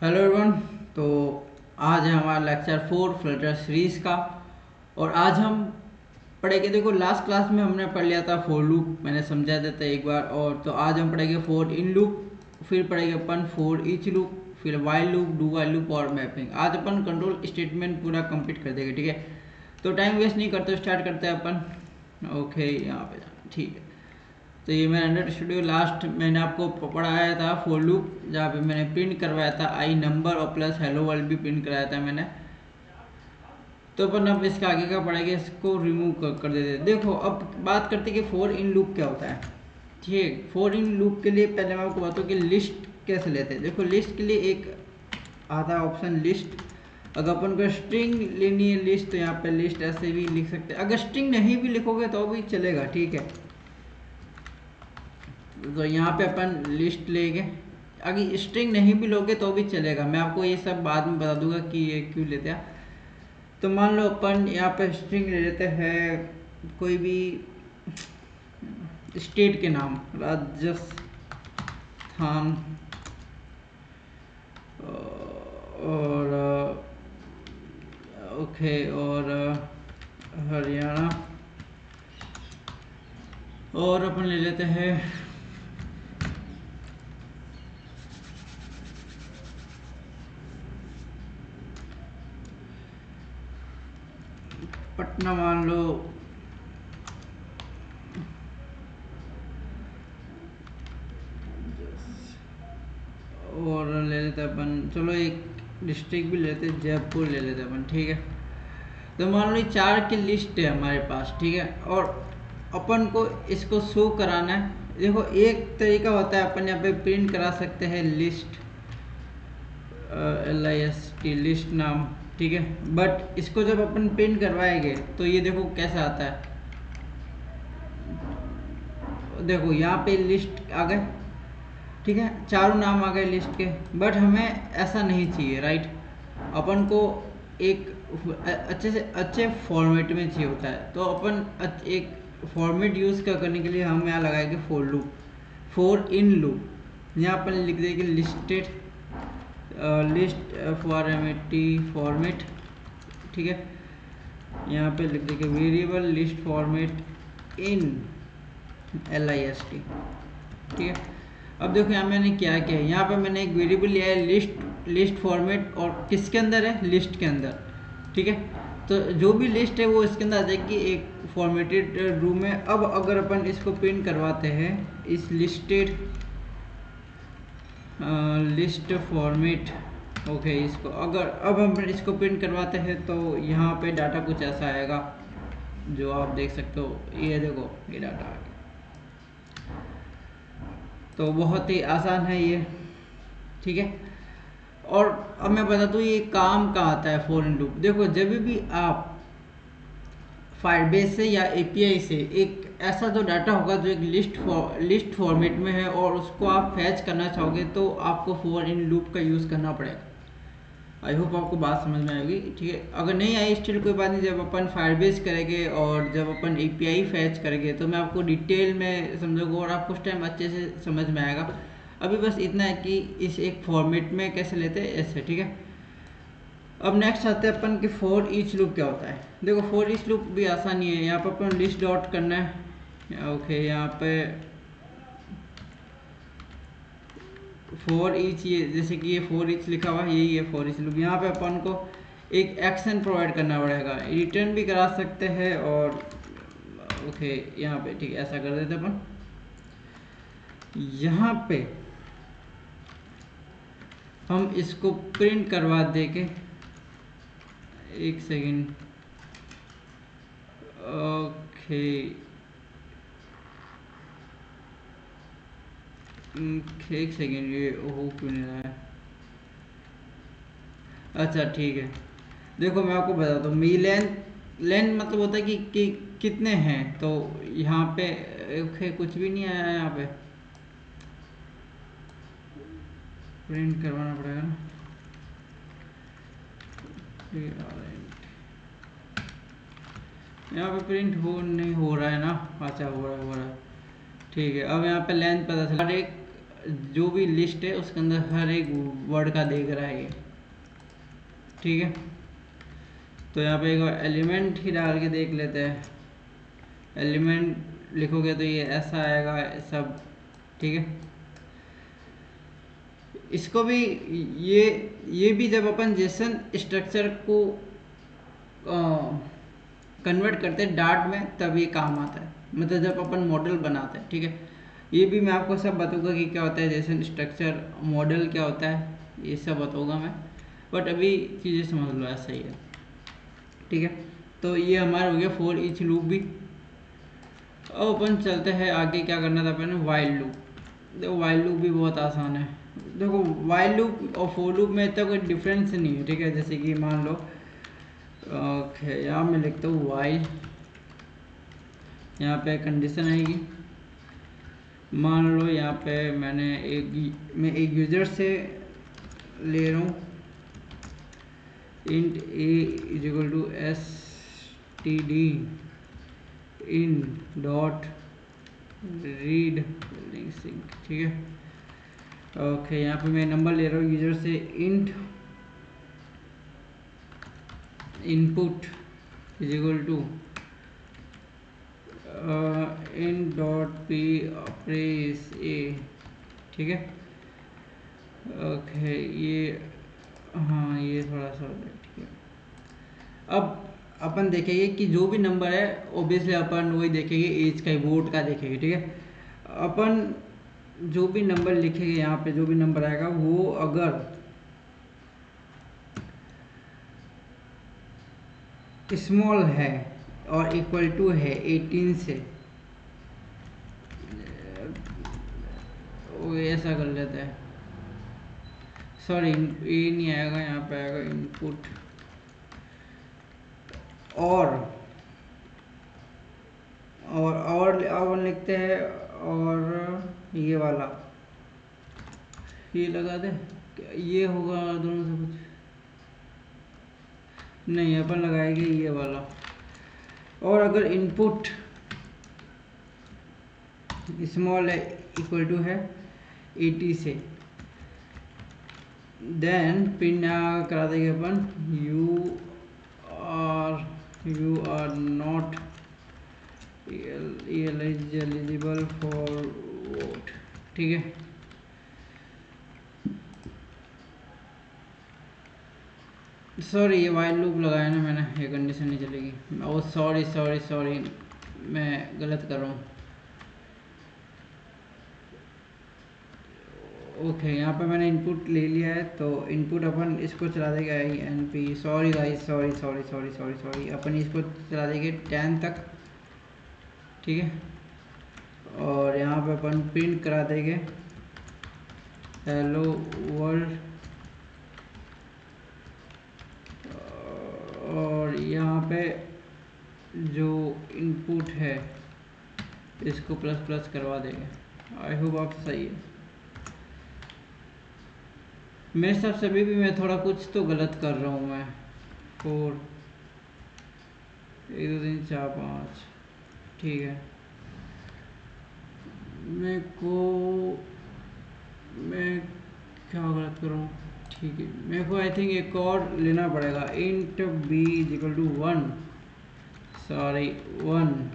Hello everyone. तो आज है हमारा लेक्चर 4 फ्लटर सीरीज का। और आज हम पढ़ेंगे, देखो लास्ट क्लास में हमने पढ़ लिया था फॉर लूप, मैंने समझा देता एक बार। और तो आज हम पढ़ेंगे फॉर इन लूप, फिर पढ़ेंगे अपन फॉर ईच लूप, फिर while loop, do while loop और मैपिंग। आज अपन कंट्रोल स्टेटमेंट पूरा कंप्लीट कर देंगे, ठीक है। तो टाइम वेस्ट नहीं करते, स्टार्ट करते हैं अपन। ओके, यहाँ पे जाना, ठीक है। तो ये मैंने एंड्रॉइड स्टूडियो लास्ट मैंने आपको पढ़ाया था फॉर लूप, जहाँ पे मैंने प्रिंट करवाया था आई नंबर और प्लस हेलो वर्ल्ड भी प्रिंट कराया था मैंने। तो अपन अब इसका आगे का पढ़ेंगे, इसको रिमूव कर देते। देखो अब बात करते कि फोर इन लूप क्या होता है। ठीक है, फोर इन लूप के लिए पहले मैं आपको बताऊँ कि लिस्ट कैसे लेते हैं। देखो लिस्ट के लिए एक आता है ऑप्शन लिस्ट। अगर अपन को स्ट्रिंग लेनी है लिस्ट, तो यहाँ पे लिस्ट ऐसे भी लिख सकते हैं। अगर स्ट्रिंग नहीं भी लिखोगे तो भी चलेगा, ठीक है। तो यहाँ पे अपन लिस्ट लेंगे। अगर स्ट्रिंग नहीं भी लोगे तो भी चलेगा, मैं आपको ये सब बाद में बता दूंगा कि ये क्यों लेते हैं। तो मान लो अपन यहाँ पे स्ट्रिंग ले लेते हैं कोई भी स्टेट के नाम, राजस्थान और ओके और हरियाणा, और अपन ले लेते हैं पटना, मान लो और ले लेते हैं अपन, चलो एक डिस्ट्रिक्ट भी लेते हैं, जयपुर ले लेते हैं अपन, ठीक है। तो मान लो 4 की लिस्ट है हमारे पास, ठीक है। और अपन को इसको शो कराना है। देखो एक तरीका होता है, अपन यहाँ पे प्रिंट करा सकते हैं लिस्ट, LIST लिस्ट नाम, ठीक है। बट इसको जब अपन प्रिंट करवाएंगे तो ये देखो कैसा आता है। देखो यहाँ पे लिस्ट आ गए, ठीक है, चारों नाम आ गए लिस्ट के। बट हमें ऐसा नहीं चाहिए, राइट। अपन को एक अच्छे से अच्छे फॉर्मेट में चाहिए होता है। तो अपन एक फॉर्मेट यूज़ करने के लिए हम यहाँ लगाएंगे for loop, for in loop. यहाँ अपन लिख देंगे लिस्टेड लिस्ट फॉर्मेट, ठीक है। यहाँ पे लिख देंगे variable list format in LIST, ठीक है। अब देखो यहाँ मैंने क्या किया है, यहाँ पे मैंने एक वेरिएबल लिया है लिस्ट फॉर्मेट, और किसके अंदर है, लिस्ट के अंदर, ठीक है। तो जो भी लिस्ट है वो इसके अंदर आ जाएगी एक फॉर्मेटेड रूम में। अब अगर अपन इसको प्रिंट करवाते हैं इस लिस्टेड लिस्ट फॉर्मेट, ओके, इसको अगर अब हम इसको प्रिंट करवाते हैं तो यहाँ पे डाटा कुछ ऐसा आएगा जो आप देख सकते हो। ये देखो ये डाटा आ गया। तो बहुत ही आसान है ये, ठीक है। और अब मैं बता दूँ ये काम का आता है फॉर इन लूप। देखो जब भी आप फायरबेस से या API से एक ऐसा जो डाटा होगा जो एक लिस्ट फॉर्मेट में है और उसको आप फैच करना चाहोगे, तो आपको फॉर इन लूप का यूज़ करना पड़ेगा। आई होप आपको बात समझ में आएगी, ठीक है। अगर नहीं आई स्टिल कोई बात नहीं, जब अपन फायरबेस करेंगे और जब अपन API फैच करेंगे तो मैं आपको डिटेल में समझाऊंगा और आपको उस टाइम अच्छे से समझ में आएगा। अभी बस इतना है कि इस एक फॉर्मेट में कैसे लेते हैं ऐसे, ठीक है। अब नेक्स्ट आते हैं अपन कि फॉर ईच लूप क्या होता है। देखो फॉर ईच लूप भी आसान ही है। यहाँ पर अपन लिस्ट डॉट करना है, ओके। यहाँ पे फॉर ईच, ये जैसे कि ये फॉर ईच लिखा हुआ है, यही है फॉर ईच लूप। यहाँ पे अपन को एक एक्शन प्रोवाइड करना पड़ेगा, रिटर्न भी करा सकते हैं और ओके यहाँ पे, ठीक है, ऐसा कर देते अपन। यहाँ पे हम इसको प्रिंट करवा देंगे, एक सेकेंड, ओके। एक सेकेंड, ये हो क्यों नहीं रहा है। अच्छा ठीक है, देखो मैं आपको बताता हूँ। मेरी लेंथ लेंथ मतलब होता है कि कितने हैं। तो यहाँ पे ओके कुछ भी नहीं आया यहाँ पे, प्रिंट करवाना पड़ेगा ना। यहाँ पे प्रिंट नहीं हो रहा है ना। अच्छा हो रहा है, ठीक है। अब यहाँ पे लेंथ पता चला, एक जो भी लिस्ट है उसके अंदर हर एक वर्ड का देख रहा है ये, ठीक है। तो यहाँ पे एक एलिमेंट ही डाल के देख लेते हैं। एलिमेंट लिखोगे तो ये ऐसा आएगा सब, ठीक है। इसको भी ये ये भी जब अपन जेसन स्ट्रक्चर को कन्वर्ट करते हैं डार्ट में तब ये काम आता है, मतलब जब अपन मॉडल बनाते हैं, ठीक है। ये भी मैं आपको सब बताऊंगा कि क्या होता है जेसन स्ट्रक्चर, मॉडल क्या होता है, ये सब बताऊंगा मैं, बट अभी चीज़ें समझ लो ऐसा ही है, ठीक है। तो ये हमारा हो गया फॉर ईच लूप भी। अब अपन चलते हैं आगे, क्या करना था अपने, वाइल लूप। देखो वाइल लूप भी बहुत आसान है। देखो वाइल लूप और फॉर लूप में इतना कोई डिफरेंस नहीं है, ठीक है। जैसे कि मान लो यहाँ मैं लिखता हूँ वाइल, यहाँ पे कंडीशन आएगी। मान लो यहाँ पे मैं एक यूज़र से ले रहा हूँ int a is equal to S T D in dot read sync, ठीक है। ओके, यहाँ पे मैं नंबर ले रहा हूँ यूजर से, int input is equal to in dot p press a, ठीक है। ओके ये, हाँ ये थोड़ा सा, ठीक है। अब अपन देखेंगे कि जो भी नंबर है ओबियसली अपन वही देखेंगे, एज का, वोट का देखेंगे, ठीक है। अपन जो भी नंबर लिखेंगे यहाँ पे, जो भी नंबर आएगा वो अगर स्मॉल है और इक्वल टू है 18 से, वो ऐसा कर लेते हैं, सॉरी ये नहीं आएगा, यहाँ पे आएगा इनपुट, और लिखते हैं, और ये वाला ये लगा दे, ये होगा दोनों से कुछ नहीं, अपन लगाएंगे ये वाला। और अगर इनपुट स्मॉल है इक्वल टू है 80 से, देन पिन करा देंगे अपन you are not eligible for vote, ठीक है। सॉरी ये वाइल लूप लगाया ना मैंने, ये कंडीशन नहीं चलेगी। ओ सॉरी सॉरी सॉरी, मैं गलत कर रहा हूँ। ओके यहाँ पे मैंने इनपुट ले लिया है, तो इनपुट अपन इसको चला देंगे I N P, sorry guys, sorry sorry sorry sorry sorry, अपन इसको चला देंगे 10 तक, ठीक है। और यहाँ पे अपन प्रिंट करा देंगे हेलो वर्ल्ड, और यहाँ पे जो इनपुट है इसको प्लस प्लस करवा देंगे। आई होप आप सही है। मेरे हिसाब से अभी भी मैं थोड़ा कुछ तो गलत कर रहा हूँ मैं। 4 1 2 3 4 5, ठीक है। मैं क्या गलत कर रहा हूँ, ठीक है। मेरे को आई थिंक एक और लेना पड़ेगा, int b is equal to 1, sorry 1।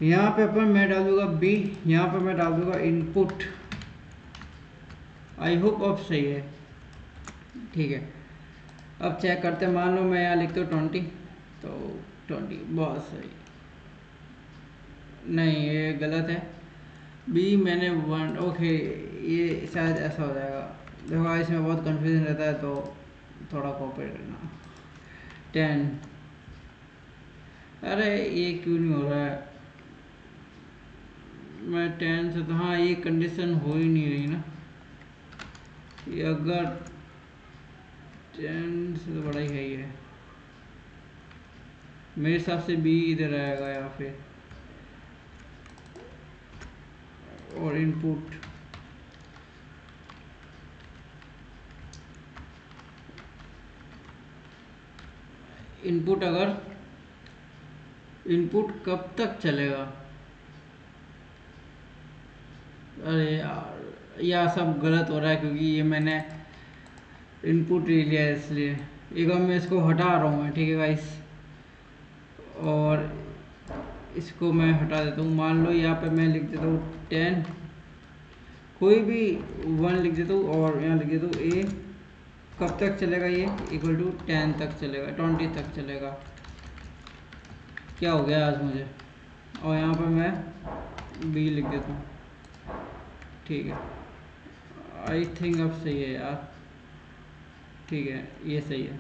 यहाँ पे अपन मैं डाल दूंगा बी, यहाँ पे मैं डाल दूंगा इनपुट। आई होप अब सही है, ठीक है। अब चेक करते हैं, मान लो मैं यहाँ लिखता हूँ 20, तो 20 बहुत सही, नहीं ये गलत है, बी मैंने 1, ओके ये शायद ऐसा हो जाएगा। देखो इसमें बहुत कंफ्यूजन रहता है, तो थोड़ा कोऑपरेट करना। 10, अरे ये क्यों नहीं हो रहा है, मैं 10 से, तो हाँ ये कंडीशन हो ही नहीं रही ना, ये अगर 10 से तो बड़ा ही है, ये मेरे हिसाब से बी इधर आएगा, या फिर और इनपुट अगर इनपुट कब तक चलेगा, अरे यार यह सब गलत हो रहा है क्योंकि ये मैंने इनपुट ले लिया है, इसलिए एक बार मैं इसको हटा रहा हूँ मैं, ठीक है गाइस। और इसको मैं हटा देता हूँ। मान लो यहाँ पे मैं लिख देता हूँ 10, कोई भी 1 लिख देता हूँ और यहाँ लिख देता हूँ ए। कब तक चलेगा ये? इक्वल टू 10 तक चलेगा, 20 तक चलेगा। क्या हो गया आज मुझे? और यहाँ पर मैं बी लिख देता हूँ, ठीक है। आई थिंक अब सही है यार, ठीक है ये सही है।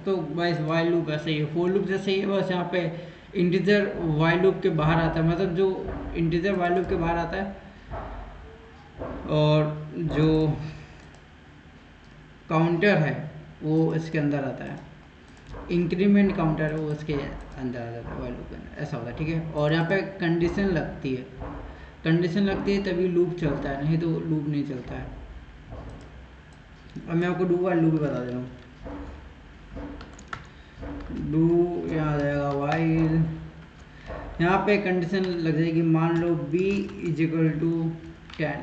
तो वाइस वाइल लूप ऐसा ही है, फोर लूप जैसे ही है, बस यहाँ पे इंटीजर वाइल लूप के बाहर आता है, मतलब जो इंटीजर वाइल लूप के बाहर आता है और जो काउंटर है वो इसके अंदर आता है। इंक्रीमेंट काउंटर है वो उसके अंदर आ जाता है, वाइल लूप के अंदर, ऐसा होता है, ठीक है। और यहाँ पे कंडीशन लगती है, कंडीशन लगती है तभी लूप चलता है, नहीं तो लूप नहीं चलता है। अब मैं आपको डू वाइल लूप भी बता दे रहा हूँ। डू यहाँ आ जाएगा वाइल, यहाँ पे कंडीशन लग जाएगी, मान लो b is equal to 10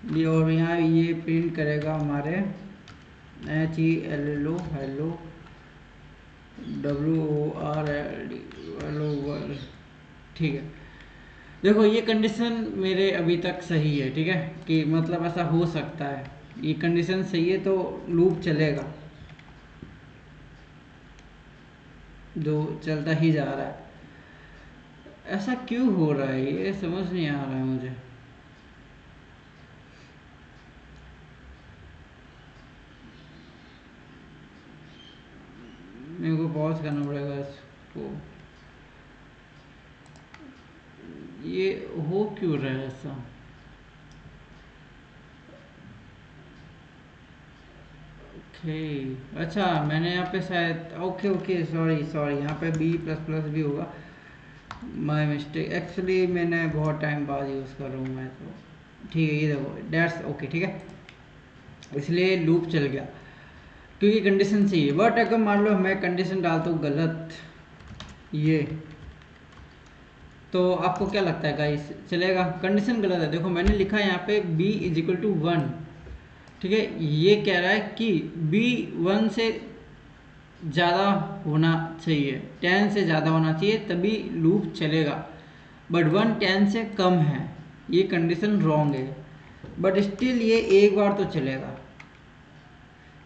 b, और यहाँ ये प्रिंट करेगा हमारे HELLO hello WORLD hello world, ठीक है। देखो ये कंडीशन मेरे अभी तक सही है, ठीक है, कि मतलब ऐसा हो सकता है, ये कंडीशन सही है तो लूप चलेगा, जो चलता ही जा रहा है। ऐसा क्यों हो रहा है ये समझ नहीं आ रहा है मुझे। मेरे को पॉज करना पड़ेगा इसको, ये हो क्यों रहा है ऐसा? ओके अच्छा, मैंने यहाँ पे शायद ओके ओके सॉरी सॉरी, यहाँ पे बी प्लस प्लस भी होगा, माय मिस्टेक। एक्चुअली मैंने बहुत टाइम बाद यूज़ कर रहा हूँ मैं, तो ठीक है, ये देखो डेट्स ओके, ठीक है, इसलिए लूप चल गया क्योंकि कंडीशन सही है। बट अगर मान लो मैं कंडीशन डालता हूँ गलत ये, तो आपको क्या लगता है गाइस, चलेगा? कंडीशन गलत है, देखो मैंने लिखा है यहाँ पे b इज इक्वल टू 1, ठीक है। ये कह रहा है कि b 1 से ज़्यादा होना चाहिए, 10 से ज़्यादा होना चाहिए तभी लूप चलेगा, बट 1 10 से कम है, ये कंडीशन रॉन्ग है। बट स्टिल ये एक बार तो चलेगा,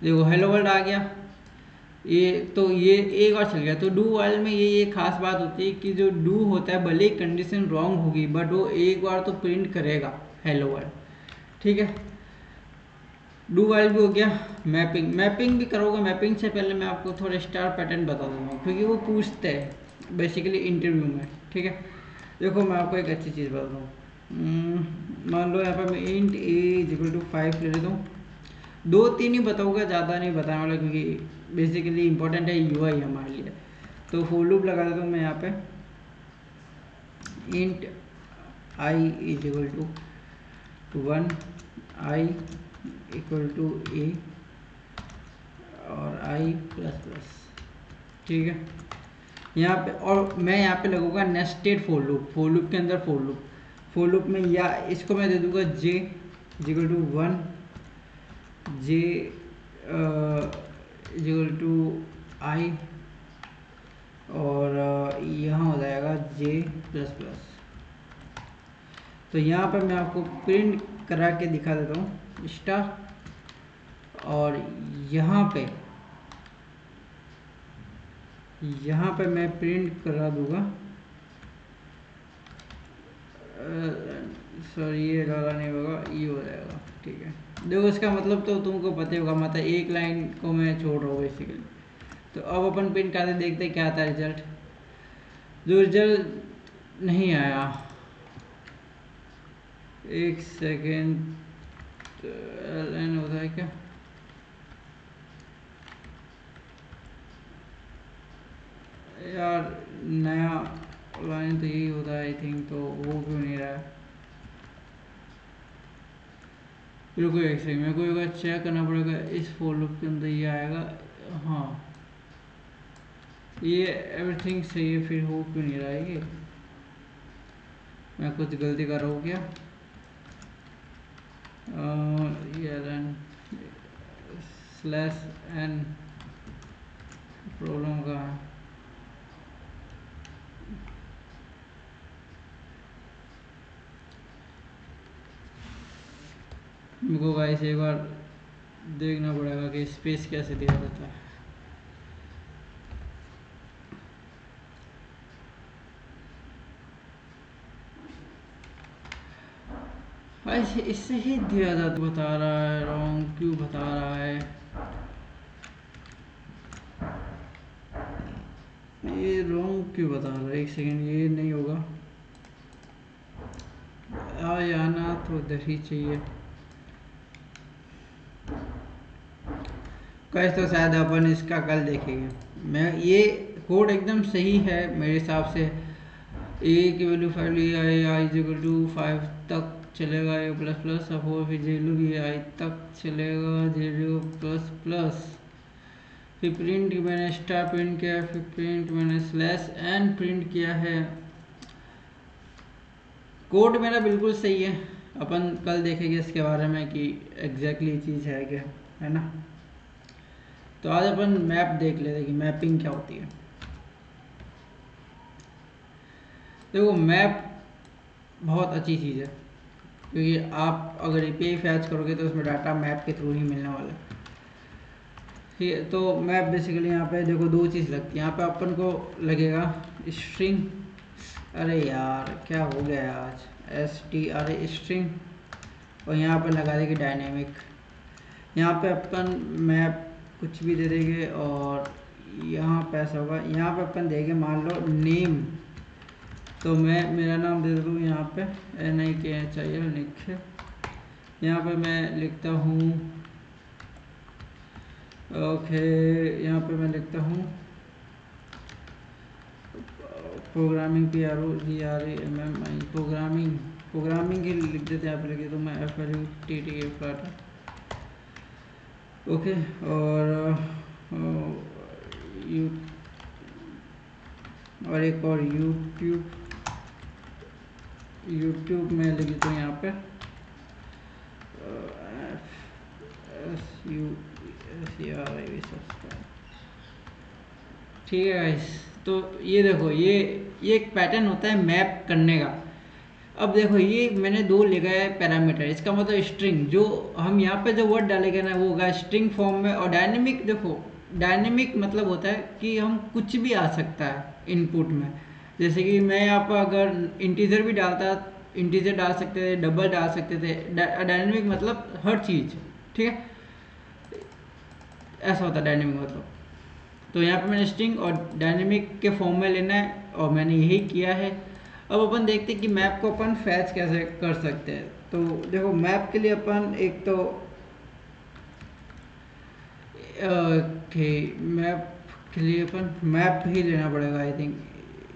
देखो हेलो वर्ल्ड आ गया, ये तो ये एक बार चल गया। तो डू वाइल में ये खास बात होती है कि जो डू होता है भले ही कंडीशन रॉन्ग होगी बट वो एक बार तो प्रिंट करेगा हेलो वर्ल्ड, ठीक है। डू वाइल भी हो गया। मैपिंग, मैपिंग भी करोगे, मैपिंग से पहले मैं आपको थोड़े स्टार पैटर्न बता दूंगा क्योंकि वो पूछते हैं बेसिकली इंटरव्यू में, ठीक है। देखो मैं आपको एक अच्छी चीज़ बताता हूँ, मान लो यहाँ पर मैं int a is equal to 5 ले लेता हूँ, 2-3 ही बताऊँगा, ज़्यादा नहीं बताने वाला क्योंकि बेसिकली इंपॉर्टेंट है यूआई हमारे लिए। तो फॉर लूप लगा देता हूँ मैं यहाँ पे, int I is equal to 1, I equal to a और आई प्लस प्लस, ठीक है। यहाँ पे और मैं यहाँ पे लगूंगा nested for loop, for loop के अंदर फॉर लूप, फॉर लूप में या इसको मैं दे दूंगा J is equal to 1, J equal to I और यहाँ हो जाएगा जे प्लस प्लस। तो यहाँ पर मैं आपको प्रिंट करा के दिखा देता हूँ स्टार, और यहाँ पे मैं प्रिंट करा दूंगा, सॉरी ये वाला नहीं होगा, ये हो जाएगा, ठीक है। देखो इसका मतलब तो तुमको पता ही होगा, मतलब एक लाइन को मैं छोड़ रहा हूँ बेसिकली। तो अब अपन प्रिंट करके देखते हैं क्या आता है रिजल्ट। जो रिजल्ट नहीं आया, एक सेकेंड, लाइन होता है क्या? यार नया लाइन तो यही होता है आई थिंक, तो वो क्यों नहीं रहा है? रुको एक सेकंड, मेरे को एक बार चेक करना पड़ेगा इस फॉर लूप के अंदर ये आएगा, हाँ ये एवरीथिंग सही है, फिर हो क्यों नहीं रहा है ये? मैं कुछ गलती कर रहा हूँ क्या? एन स्लैश एन प्रॉब्लम का है। मुझको गाइस एक बार देखना पड़ेगा कि स्पेस कैसे दिया जाता है। ऐसे इससे ही दिया जाता, बता रहा है रॉन्ग क्यों बता रहा है, ये रॉन्ग क्यों बता रहा है। एक सेकेंड, ये नहीं होगा, आना तो इधर ही चाहिए। कैसे तो शायद अपन इसका कल देखेंगे। मैं ये कोड एकदम सही है मेरे हिसाब से। ए की वैल्यू 5 ली आई, आई इक्वल टू 5 तक चलेगा, ए प्लस प्लस सपोज, फिर जेलू भी आई तक चलेगा, जेलू प्लस प्लस, फिर प्रिंट मैंने स्टार प्रिंट किया, फिर प्रिंट मैंने स्लैश एन प्रिंट किया है। कोड मेरा बिल्कुल सही है, अपन कल देखेंगे इसके बारे में कि एग्जैक्टली चीज़ है क्या, है ना। तो आज अपन मैप देख लेते हैं कि मैपिंग क्या होती है। देखो मैप बहुत अच्छी चीज़ है, क्योंकि आप अगर एपीआई फैच करोगे तो उसमें डाटा मैप के थ्रू ही मिलने वाला है। ठीक है, तो मैप बेसिकली यहाँ पे देखो दो चीज़ लगती है। यहाँ पे अपन को लगेगा स्ट्रिंग, अरे यार क्या हो गया आज, STR स्ट्रिंग, और यहाँ पर लगा देंगे डायनेमिक। यहाँ पे अपन मैप कुछ भी दे देंगे, और यहाँ पे ऐसा होगा, यहाँ पे अपन देंगे मान लो नेम, तो मैं मेरा नाम दे दूँ यहाँ पे NIKHIL निखिल। यहाँ पे मैं लिखता हूँ ओके, यहाँ पे मैं लिखता हूँ प्रोग्रामिंग, PROGRAMMI प्रोग्रामिंग ही लिख देते हैं। यहाँ पे लिख देता हूँ मैं FLUTTA फ्लाटा, ओके। और एक और यूट्यूब में लिख देता हूँ यहाँ पे SUSERIV सब्सक्राइब। ठीक है गाइस, तो ये देखो ये एक पैटर्न होता है मैप करने का। अब देखो ये मैंने दो लिखा है पैरामीटर, इसका मतलब स्ट्रिंग, जो हम यहाँ पे जो वर्ड डालेंगे ना वो होगा स्ट्रिंग फॉर्म में। और डायनेमिक, देखो डायनेमिक मतलब होता है कि हम कुछ भी आ सकता है इनपुट में। जैसे कि मैं यहाँ पर अगर इंटीजर भी डालता, इंटीजर डाल सकते थे, डबल डाल सकते थे। डायनेमिक मतलब हर चीज़, ठीक है, ऐसा होता है डायनेमिक मतलब। तो यहाँ पे मैंने स्ट्रिंग और डायनेमिक के फॉर्म में लेना है, और मैंने यही किया है। अब अपन देखते हैं कि मैप को अपन फैच कैसे कर सकते हैं। तो देखो मैप के लिए अपन एक तो मैप के लिए अपन मैप ही लेना पड़ेगा आई थिंक।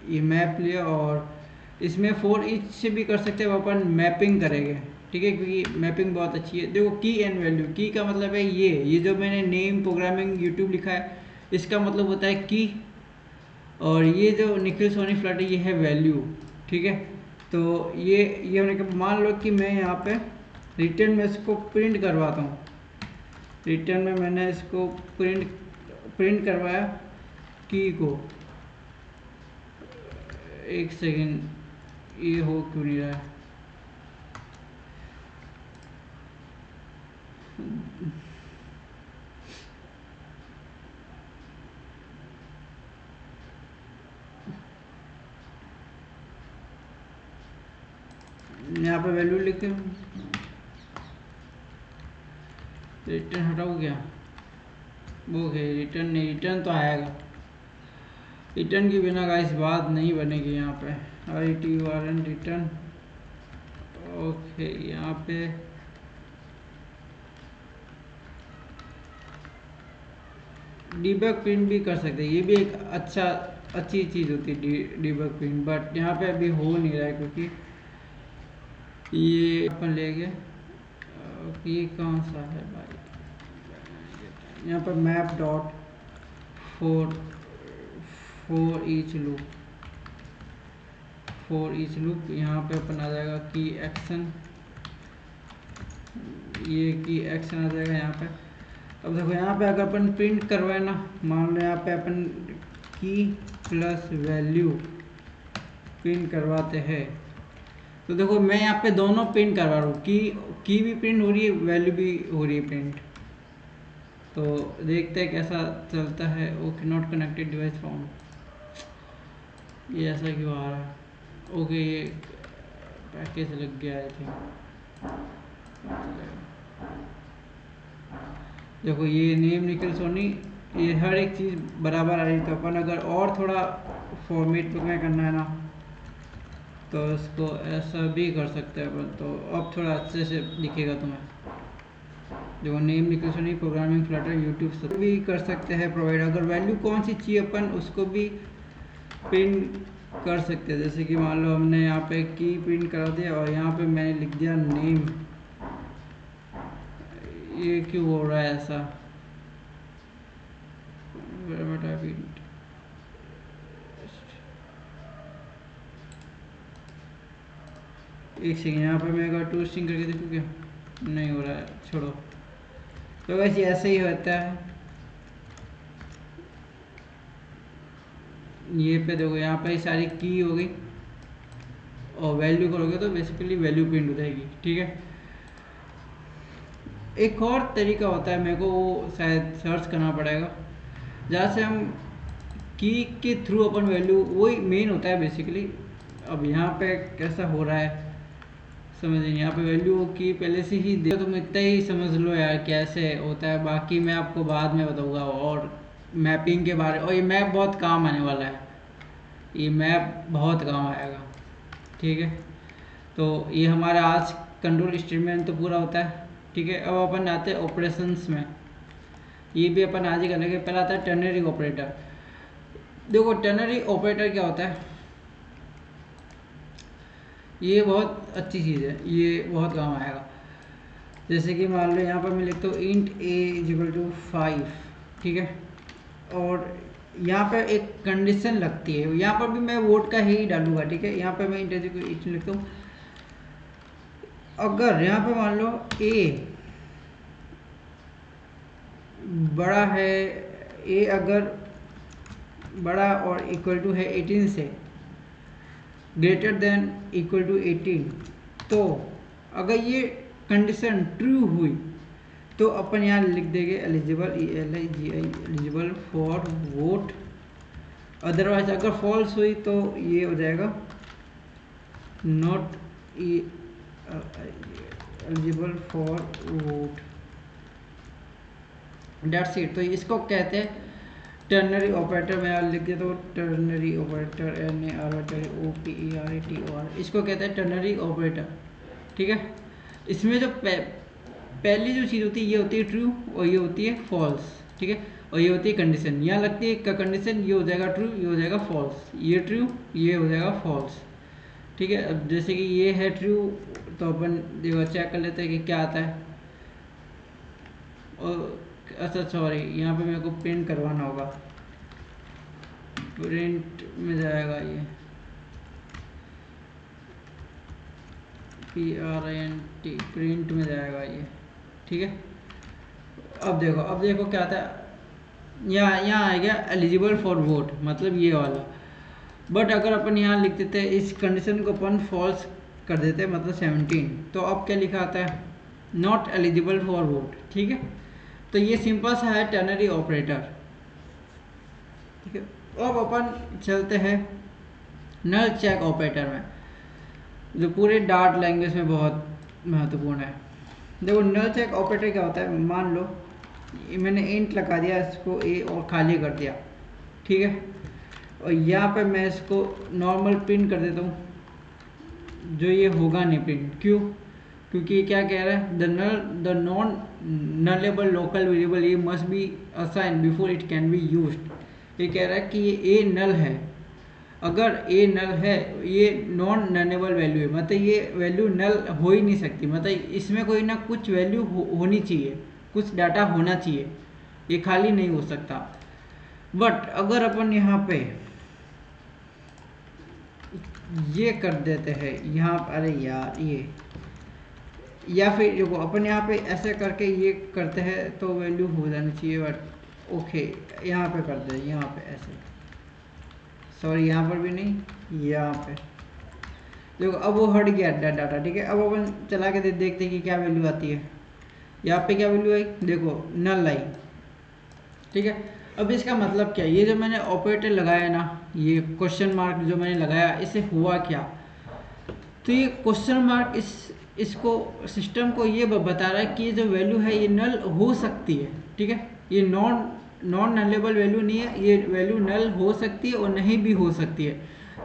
ये मैप लिया, और इसमें फॉर ईच से भी कर सकते हैं, अपन मैपिंग करेंगे, ठीक है, क्योंकि मैपिंग बहुत अच्छी है। देखो की एंड वैल्यू, की का मतलब है ये जो मैंने नेम प्रोग्रामिंग यूट्यूब लिखा है, इसका मतलब होता है की, और ये जो निखिल सोनी फ्लैट ये है वैल्यू, ठीक है। तो ये होने के मान लो कि मैं यहाँ पे रिटर्न में इसको प्रिंट करवाता हूँ, रिटर्न में मैंने इसको प्रिंट करवाया की को। एक सेकेंड, ये हो क्यों नहीं रहा है, यहाँ पे वैल्यू लिख रिटर्न हटाओ क्या, वो है रिटर्न नहीं, रिटर्न तो आएगा, रिटर्न के बिना गाइस बात नहीं बनेगी। यहाँ पे RETURN रिटर्न, ओके। यहाँ पे डीबग प्रिंट भी कर सकते हैं, ये भी एक अच्छी चीज़ होती है डीबग प्रिंट, बट यहाँ पे अभी हो नहीं रहा है क्योंकि ये अपन ले गए। ये कौन सा है भाई, यहाँ पर map dot for each loop, यहाँ पे अपन आ जाएगा की एक्शन ये की एक्शन आ जाएगा यहाँ पे। अब देखो यहाँ पे अगर अपन प्रिंट करवाए ना, मान लो यहाँ पे अपन की प्लस वैल्यू प्रिंट करवाते हैं, तो देखो मैं यहाँ पे दोनों प्रिंट करवा रहा हूँ, की भी प्रिंट हो रही है, वैल्यू भी हो रही है प्रिंट। तो देखते हैं कैसा चलता है। Okay not connected device found, ये ऐसा क्यों आ रहा है? ओके ये पैकेज लग गया है थी। देखो ये नेम निकल सोनी, ये हर एक चीज़ बराबर आ रही। तो अपन अगर और थोड़ा फॉर्मेट में करना है ना, तो इसको ऐसा भी कर सकते हैं अपन। तो अब थोड़ा अच्छे से दिखेगा तुम्हें। देखो नेम निकल सोनी, प्रोग्रामिंग फ्लटर यूट्यूब सब भी कर सकते हैं प्रोवाइड। अगर वैल्यू कौन सी चाहिए अपन उसको भी प्रिंट कर सकते हैं। जैसे कि मान लो हमने यहाँ पे की प्रिंट करा दिया और यहाँ पे मैंने लिख दिया नेम। ये क्यों हो रहा है ऐसा? एक सेकेंड, यहाँ पे मैं अगर टू स्ट्रिंग करके देखूँ क्या? नहीं हो रहा है, छोड़ो। तो वैसे ऐसे ही होता है। ये पे देखो यहाँ पे सारी की हो गई और वैल्यू करोगे तो बेसिकली वैल्यू प्रिंट हो जाएगी। ठीक है। एक और तरीका होता है, मेरे को वो शायद सर्च करना पड़ेगा, जहाँ से हम की के थ्रू अपन वैल्यू, वही मेन होता है बेसिकली। अब यहाँ पे कैसा हो रहा है समझ नहीं। यहाँ पे वैल्यू की पहले से ही दे, तुम इतना ही समझ लो यार कैसे होता है। बाकी मैं आपको बाद में बताऊँगा और मैपिंग के बारे। और ये मैप बहुत काम आने वाला है, ये मैप बहुत काम आएगा। ठीक है। तो ये हमारा आज कंट्रोल स्टेटमेंट तो पूरा होता है। ठीक है। अब अपन आते हैं ऑपरेशंस में। ये भी अपन आज ही करेंगे। पहला आता है टर्नरी ऑपरेटर। देखो टर्नरी ऑपरेटर क्या होता है, ये बहुत अच्छी चीज़ है, ये बहुत काम आएगा। जैसे कि मान लो यहाँ पर मैं लिखता हूँ इंट a इक्वल टू 5। ठीक है। और यहाँ पर एक कंडीशन लगती है, यहाँ पर भी मैं वोट का ही डालूंगा। ठीक है। यहाँ पर मैं इंट लिखता हूँ, अगर यहाँ पे मान लो a बड़ा है, a अगर बड़ा और इक्वल टू है 18 से, ग्रेटर देन इक्वल टू 18, तो अगर ये कंडीशन ट्रू हुई तो अपन यहाँ लिख देंगे eligible, eligible for vote. Otherwise अगर फॉल्स हुई तो ये हो जाएगा not eligible for vote. That's it. तो इसको कहते हैं टर्नरी ऑपरेटर। मैं यहाँ लिख देता हूँ टर्नरी ऑपरेटर, NAROPERATOR, इसको कहते हैं टर्नरी ऑपरेटर। ठीक है। इसमें जो पहली जो चीज़ होती है ये होती है ट्रू और ये होती है फॉल्स। ठीक है। और ये होती है कंडीशन। यहाँ लगती है का कंडीशन, ये हो जाएगा ट्रू, ये हो जाएगा फॉल्स, ये ट्रू, ये हो जाएगा फॉल्स। ठीक है। अब जैसे कि ये है ट्रू, तो अपन देखो चेक कर लेते हैं कि क्या आता है। और अच्छा सॉरी, यहाँ पे मेरे को प्रिंट करवाना होगा। प्रिंट में जाएगा ये PRINT, प्रिंट में जाएगा ये। ठीक है। अब देखो क्या आता है। यहाँ आ गया एलिजिबल फॉर वोट, मतलब ये वाला। बट अगर अपन यहाँ लिख देते हैं, इस कंडीशन को अपन फॉल्स कर देते हैं, मतलब 17, तो अब क्या लिखा आता है, नॉट एलिजिबल फॉर वोट। ठीक है। तो ये सिंपल सा है टर्नरी ऑपरेटर। ठीक है। अब अपन चलते हैं नल चेक ऑपरेटर में, जो पूरे डार्ट लैंग्वेज में बहुत महत्वपूर्ण है। देखो नल चेक ऑपरेटर क्या होता है, मान लो मैंने इंट लगा दिया, इसको ए और खाली कर दिया। ठीक है। और यहाँ पे मैं इसको नॉर्मल प्रिंट कर देता हूँ, जो ये होगा नहीं प्रिंट। क्यों? क्योंकि ये क्या कह रहा है, the non nullable local variable A must be assign before it can be used. ये कह रहा है कि ये ए नल है। अगर ए नल है, ये नॉन ननेबल वैल्यू है, मतलब ये वैल्यू नल हो ही नहीं सकती। मतलब इसमें कोई ना कुछ वैल्यू होनी चाहिए, कुछ डाटा होना चाहिए, ये खाली नहीं हो सकता। बट अगर अपन यहाँ पे ये कर देते हैं, यहाँ अरे यार ये या फिर देखो अपन यहाँ पे ऐसे करके ये करते हैं तो वैल्यू हो जानी चाहिए, बट ओके यहाँ पे करते हैं, यहाँ पे ऐसे, सॉरी यहाँ पर भी नहीं, यहाँ पे देखो अब वो हट गया डाटा, ठीक है। अब अपन चला के देखते हैं कि क्या वैल्यू आती है। यहाँ पे क्या वैल्यू आई, देखो नल आई, ठीक है। अब इसका मतलब क्या है, ये जो मैंने ऑपरेटर लगाया ना, ये क्वेश्चन मार्क जो मैंने लगाया, इससे हुआ क्या, तो ये क्वेश्चन मार्क इसको सिस्टम को ये बता रहा है कि ये जो वैल्यू है ये नल हो सकती है, ठीक है। ये नॉन नलेबल वैल्यू नहीं है, ये वैल्यू नल हो सकती है और नहीं भी हो सकती है।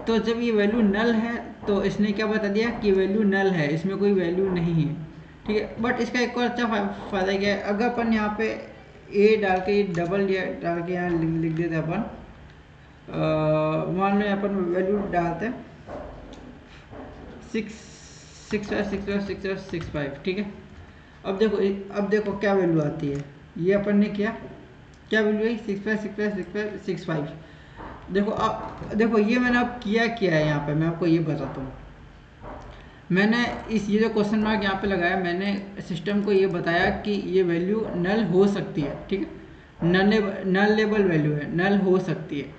तो जब ये वैल्यू नल है तो इसने क्या बता दिया कि वैल्यू नल है, इसमें कोई वैल्यू नहीं है, ठीक है। बट इसका एक और अच्छा फायदा क्या है, अगर अपन यहाँ पे ए डाल के डबल डाल के यहाँ लिख देते अपन, मान लो यहाँ पर वैल्यू डालते हैं 6 ठीक है। अब देखो क्या वैल्यू आती है, ये अपन ने किया, क्या वैल्यू है 6 देखो अब देखो ये मैंने अब किया है, यहाँ पे मैं आपको ये बताता हूँ। मैंने ये जो क्वेश्चन मार्क यहाँ पे लगाया, मैंने सिस्टम को ये बताया कि ये वैल्यू नल हो सकती है, ठीक है। नल लेबल वैल्यू है, नल हो सकती है।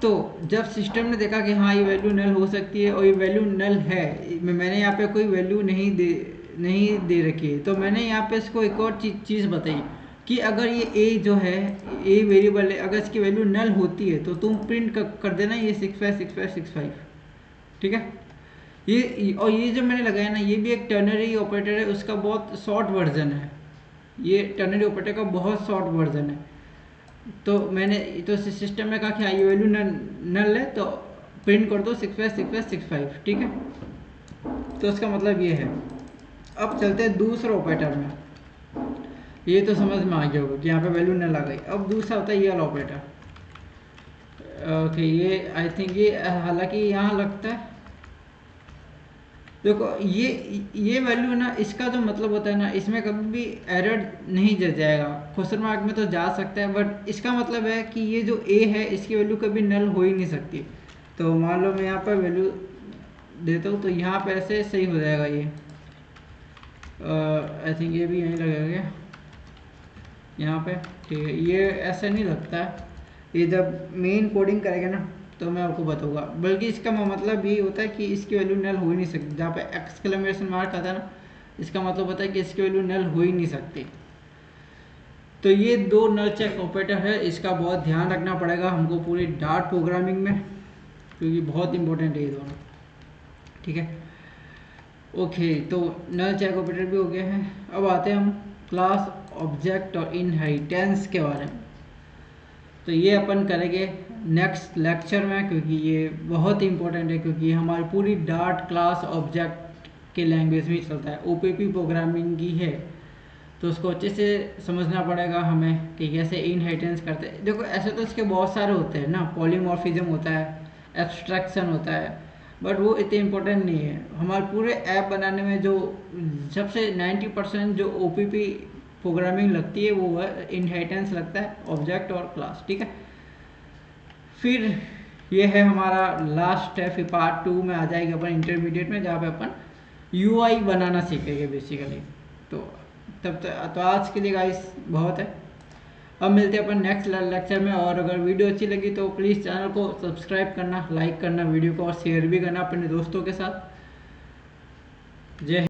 तो जब सिस्टम ने देखा कि हाँ ये वैल्यू नल हो सकती है और ये वैल्यू नल है, मैंने यहाँ पे कोई वैल्यू नहीं दे रखी है, तो मैंने यहाँ पे इसको एक और चीज़ बताई कि अगर ये ए जो है, ए वेरिएबल है, अगर इसकी वैल्यू नल होती है तो तुम प्रिंट कर देना ये 656565, ठीक है। ये जो मैंने लगाया ना, ये भी एक टर्नरी ऑपरेटर है, उसका बहुत शॉर्ट वर्जन है, ये टर्नरी ऑपरेटर का बहुत शॉर्ट वर्जन है। तो मैंने तो सिस्टम में कहा कि हाँ ये वैल्यू नल है तो प्रिंट कर दो 656565, ठीक है। तो उसका मतलब ये है। अब चलते हैं दूसरे ऑपरेटर में, ये तो समझ में आ गया होगा कि यहाँ पे वैल्यू नल आ गई। अब दूसरा होता है ये वाला ऑपरेटर, ओके। ये आई थिंक ये हालांकि यहाँ लगता है, देखो ये वैल्यू ना, इसका जो मतलब होता है ना, इसमें कभी भी एरर नहीं जाएगा। क्वेश्चन मार्क में तो जा सकता है, बट इसका मतलब है कि ये जो ए है इसकी वैल्यू कभी नल हो ही नहीं सकती। तो मान लो मैं यहाँ पर वैल्यू देता हूँ तो यहाँ पे ऐसे सही हो जाएगा ये, आई थिंक ये भी यहीं लगेगा यहाँ पे, ठीक है। ये ऐसा नहीं लगता है, ये जब मेन कोडिंग करेगा ना तो मैं आपको बताऊंगा। बल्कि इसका मतलब ये होता है कि इसकी वैल्यू नल हो ही नहीं सकती, जहाँ पे एक्सक्लेमेशन मार्क आता है ना, इसका मतलब होता है कि इसकी वैल्यू नल हो ही नहीं सकती। तो ये दो नल चेक ऑपरेटर है, इसका बहुत ध्यान रखना पड़ेगा हमको पूरी डार्ट प्रोग्रामिंग में, क्योंकि बहुत इंपॉर्टेंट है ये दोनों, ठीक है। ओके, तो नल चेक ऑपरेटर भी हो गए हैं। अब आते हैं हम क्लास, ऑब्जेक्ट और इनहेरिटेंस के बारे में। तो ये अपन करेंगे नेक्स्ट लेक्चर में, क्योंकि ये बहुत इंपॉर्टेंट है, क्योंकि हमारी पूरी डार्ट क्लास ऑब्जेक्ट के लैंग्वेज में चलता है, ओपीपी प्रोग्रामिंग ही है। तो उसको अच्छे से समझना पड़ेगा हमें कि कैसे इनहेरिटेंस करते हैं। देखो ऐसे तो इसके बहुत सारे होते हैं ना, पॉलीमॉर्फिज्म होता है, एब्स्ट्रैक्शन होता है, बट वो इतने इम्पोर्टेंट नहीं है। हमारे पूरे ऐप बनाने में जो सबसे 90% जो ओपीपी प्रोग्रामिंग लगती है वो है इनहेरिटेंस लगता है, ऑब्जेक्ट और क्लास, ठीक है। फिर ये है हमारा लास्ट स्टेप, फिर पार्ट 2 में आ जाएगी अपन इंटरमीडिएट में, जहाँ पे अपन यूआई बनाना सीखेंगे बेसिकली। तो तब तो आज के लिए गाइस बहुत है। अब मिलते हैं अपन नेक्स्ट लेक्चर में, और अगर वीडियो अच्छी लगी तो प्लीज़ चैनल को सब्सक्राइब करना, लाइक करना वीडियो को, और शेयर भी करना अपने दोस्तों के साथ। जय